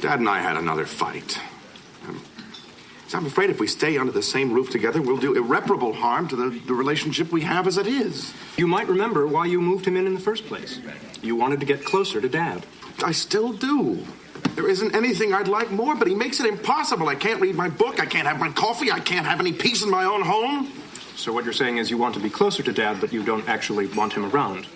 Dad and I had another fight. So I'm afraid if we stay under the same roof together, we'll do irreparable harm to the relationship we have as it is. You might remember why you moved him in the first place. You wanted to get closer to Dad. I still do. There isn't anything I'd like more, but he makes it impossible. I can't read my book, I can't have my coffee, I can't have any peace in my own home. So what you're saying is you want to be closer to Dad, but you don't actually want him around.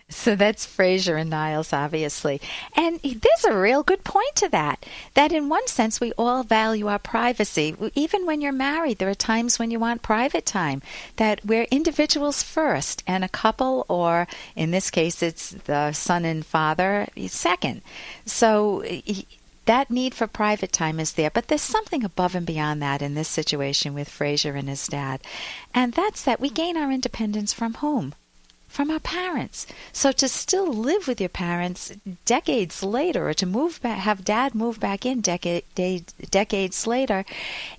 So that's Fraser and Niles, obviously. And there's a real good point to that in one sense we all value our privacy. Even when you're married, there are times when you want private time, that we're individuals first, and a couple, or in this case it's the son and father, second. So that need for private time is there, but there's something above and beyond that in this situation with Fraser and his dad. And that's that we gain our independence from whom? From our parents. So to still live with your parents decades later, or to move back, have Dad move back in decades later,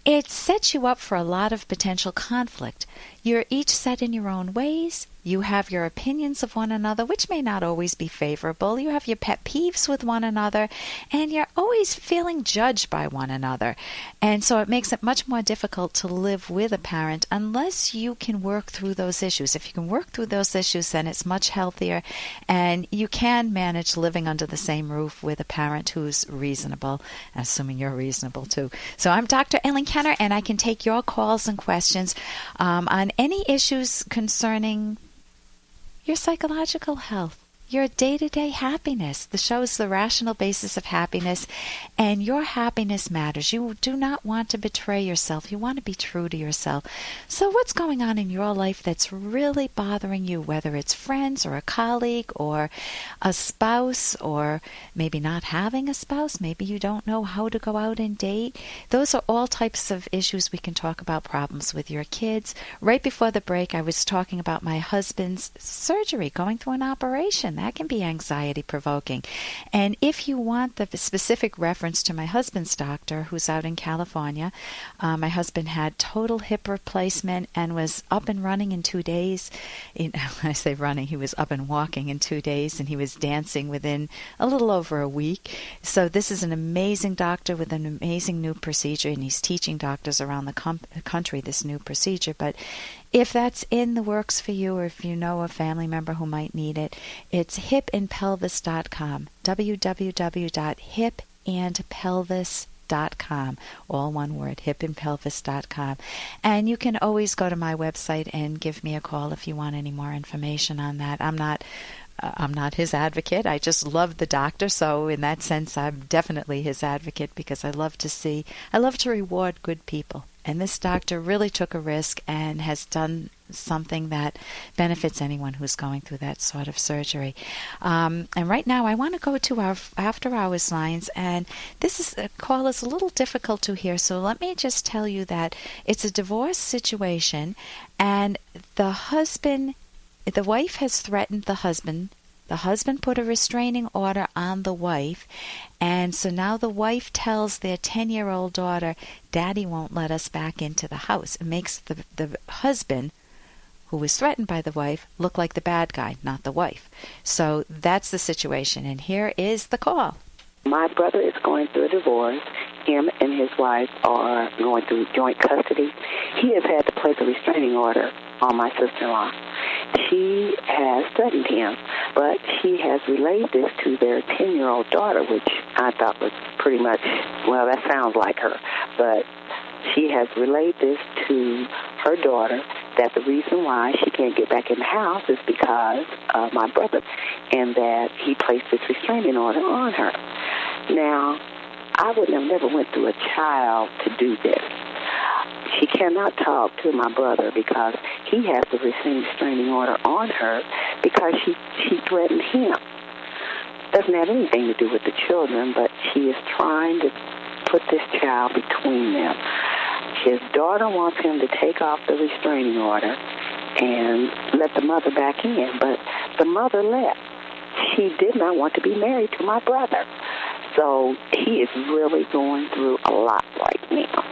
it sets you up for a lot of potential conflict. You're each set in your own ways. You have your opinions of one another, which may not always be favorable. You have your pet peeves with one another, and you're always feeling judged by one another. And so it makes it much more difficult to live with a parent unless you can work through those issues. If you can work through those issues, then it's much healthier, and you can manage living under the same roof with a parent who's reasonable, assuming you're reasonable too. So I'm Dr. Ellen Kenner, and I can take your calls and questions on any issues concerning your psychological health, your day-to-day happiness. The show is the rational basis of happiness, and your happiness matters. You do not want to betray yourself. You want to be true to yourself. So what's going on in your life that's really bothering you, whether it's friends or a colleague or a spouse, or maybe not having a spouse, maybe you don't know how to go out and date. Those are all types of issues we can talk about, problems with your kids. Right before the break, I was talking about my husband's surgery, going through an operation. That can be anxiety-provoking. And if you want the specific reference to my husband's doctor, who's out in California, my husband had total hip replacement and was up and running in 2 days. When I say running, he was up and walking in 2 days, and he was dancing within a little over a week. So this is an amazing doctor with an amazing new procedure, and he's teaching doctors around the country this new procedure. But if that's in the works for you, or if you know a family member who might need it, it's hipandpelvis.com, www.hipandpelvis.com, all one word, hipandpelvis.com. And you can always go to my website and give me a call if you want any more information on that. I'm not his advocate. I just love the doctor. So in that sense, I'm definitely his advocate, because I love to reward good people. And this doctor really took a risk and has done something that benefits anyone who's going through that sort of surgery. And right now I want to go to our after-hours lines, and this call is a little difficult to hear, so let me just tell you that it's a divorce situation, and the wife has threatened the husband. The husband put a restraining order on the wife, and so now the wife tells their 10-year-old daughter, Daddy won't let us back into the house. It makes the husband, who was threatened by the wife, look like the bad guy, not the wife. So that's the situation, and here is the call. My brother is going through a divorce. Him and his wife are going through joint custody. He has had to place a restraining order on my sister-in-law. She has threatened him, but she has relayed this to their 10-year-old daughter, which I thought was pretty much, well, that sounds like her. But she has relayed this to her daughter, that the reason why she can't get back in the house is because of my brother, and that he placed this restraining order on her. Now, I would have never went through a child to do this. She cannot talk to my brother because he has the restraining order on her because she threatened him. Doesn't have anything to do with the children, but she is trying to put this child between them. His daughter wants him to take off the restraining order and let the mother back in, but the mother left. She did not want to be married to my brother. So he is really going through a lot right now.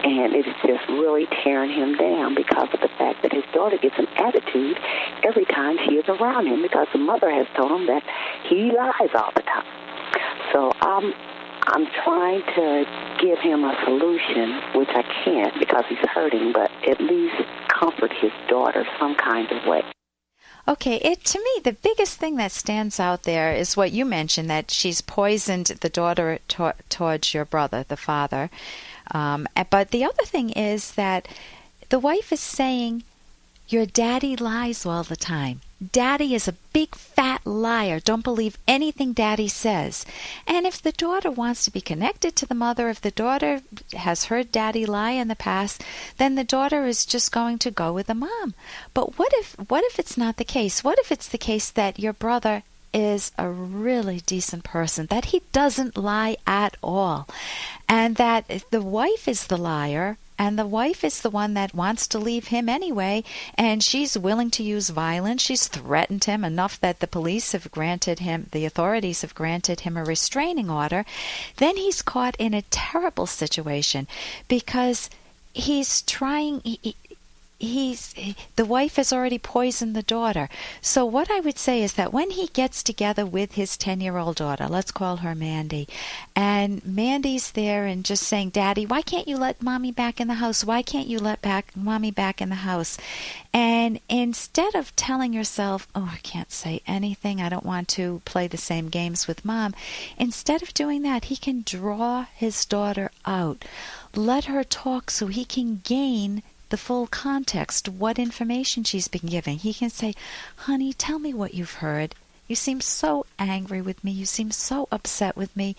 And it is just really tearing him down because of the fact that his daughter gets an attitude every time she is around him, because the mother has told him that he lies all the time. So I'm trying to give him a solution, which I can't because he's hurting, but at least comfort his daughter some kind of way. Okay, to me, the biggest thing that stands out there is what you mentioned, that she's poisoned the daughter towards your brother, the father. But the other thing is that the wife is saying, your daddy lies all the time. Daddy is a big fat liar. Don't believe anything Daddy says. And if the daughter wants to be connected to the mother, if the daughter has heard Daddy lie in the past, then the daughter is just going to go with the mom. But what if it's not the case? What if it's the case that your brother is a really decent person, that he doesn't lie at all, and that the wife is the liar, and the wife is the one that wants to leave him anyway, and she's willing to use violence. She's threatened him enough that the authorities have granted him a restraining order. Then he's caught in a terrible situation because the wife has already poisoned the daughter. So what I would say is that when he gets together with his 10-year-old daughter, let's call her Mandy, and Mandy's there and just saying, Daddy, why can't you let Mommy back in the house? Why can't you let Mommy back in the house? And instead of telling yourself, oh, I can't say anything, I don't want to play the same games with Mom, instead of doing that, he can draw his daughter out. Let her talk so he can gain the full context, what information she's been giving. He can say, honey, tell me what you've heard. You seem so angry with me. You seem so upset with me.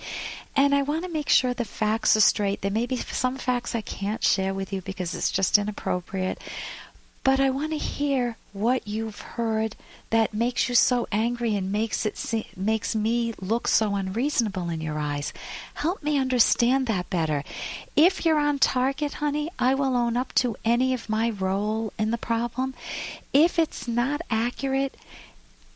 And I want to make sure the facts are straight. There may be some facts I can't share with you because it's just inappropriate. But I want to hear what you've heard that makes you so angry and makes me look so unreasonable in your eyes. Help me understand that better. If you're on target, honey, I will own up to any of my role in the problem. If it's not accurate,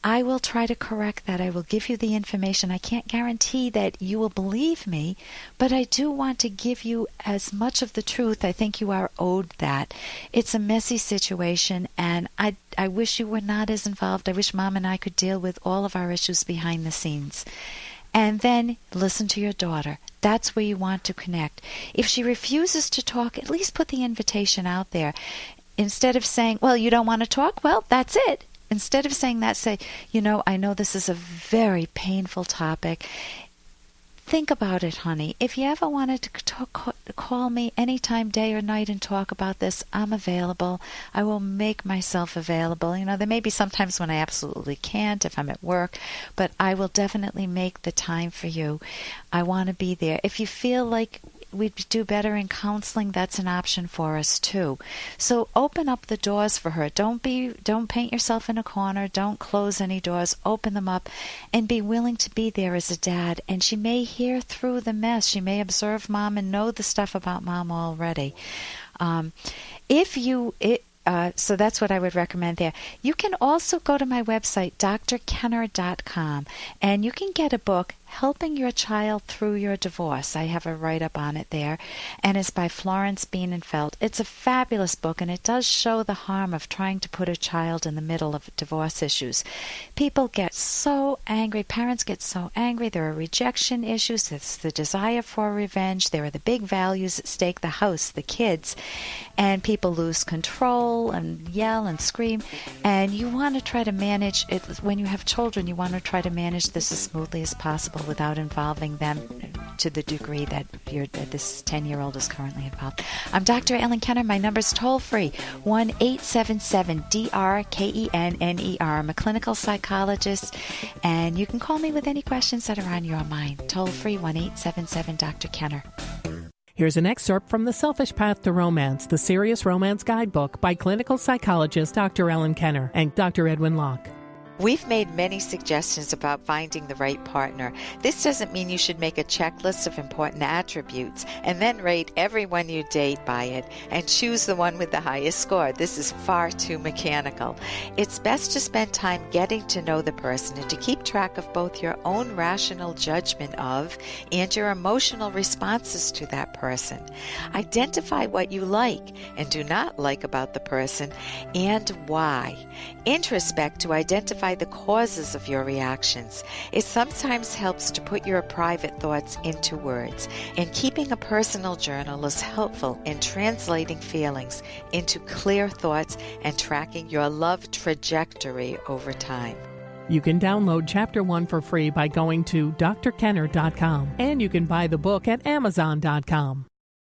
I will try to correct that. I will give you the information. I can't guarantee that you will believe me, but I do want to give you as much of the truth. I think you are owed that. It's a messy situation, and I wish you were not as involved. I wish Mom and I could deal with all of our issues behind the scenes. And then listen to your daughter. That's where you want to connect. If she refuses to talk, at least put the invitation out there. Instead of saying, well, you don't want to talk, well, that's it. Instead of saying that, say, I know this is a very painful topic. Think about it, honey. If you ever wanted to call me anytime, day or night, and talk about this, I'm available. I will make myself available. There may be sometimes when I absolutely can't if I'm at work, but I will definitely make the time for you. I want to be there. If you feel like we'd do better in counseling, that's an option for us too. So open up the doors for her. Don't paint yourself in a corner. Don't close any doors. Open them up and be willing to be there as a dad. And she may hear through the mess. She may observe Mom and know the stuff about Mom already. So that's what I would recommend there. You can also go to my website, drkenner.com, and you can get a book, Helping Your Child Through Your Divorce. I have a write-up on it there, and it's by Florence Bienenfeld. It's a fabulous book, and it does show the harm of trying to put a child in the middle of divorce issues. People get so angry. Parents get so angry. There are rejection issues. It's the desire for revenge. There are the big values at stake, the house, the kids, and people lose control and yell and scream. And you want to try to manage it. When you have children, you want to try to manage this as smoothly as possible without involving them to the degree that this 10-year-old is currently involved. I'm Dr. Ellen Kenner. My number's toll-free, 1-877-DRKENNER. I'm a clinical psychologist, and you can call me with any questions that are on your mind. Toll-free, 1-877-Dr. Here's an excerpt from The Selfish Path to Romance, the Serious Romance Guidebook by clinical psychologist Dr. Ellen Kenner and Dr. Edwin Locke. We've made many suggestions about finding the right partner. This doesn't mean you should make a checklist of important attributes and then rate everyone you date by it and choose the one with the highest score. This is far too mechanical. It's best to spend time getting to know the person and to keep track of both your own rational judgment of and your emotional responses to that person. Identify what you like and do not like about the person and why. Introspect to identify identify the causes of your reactions. It sometimes helps to put your private thoughts into words, and keeping a personal journal is helpful in translating feelings into clear thoughts and tracking your love trajectory over time. You can download Chapter 1 for free by going to drkenner.com, and you can buy the book at amazon.com.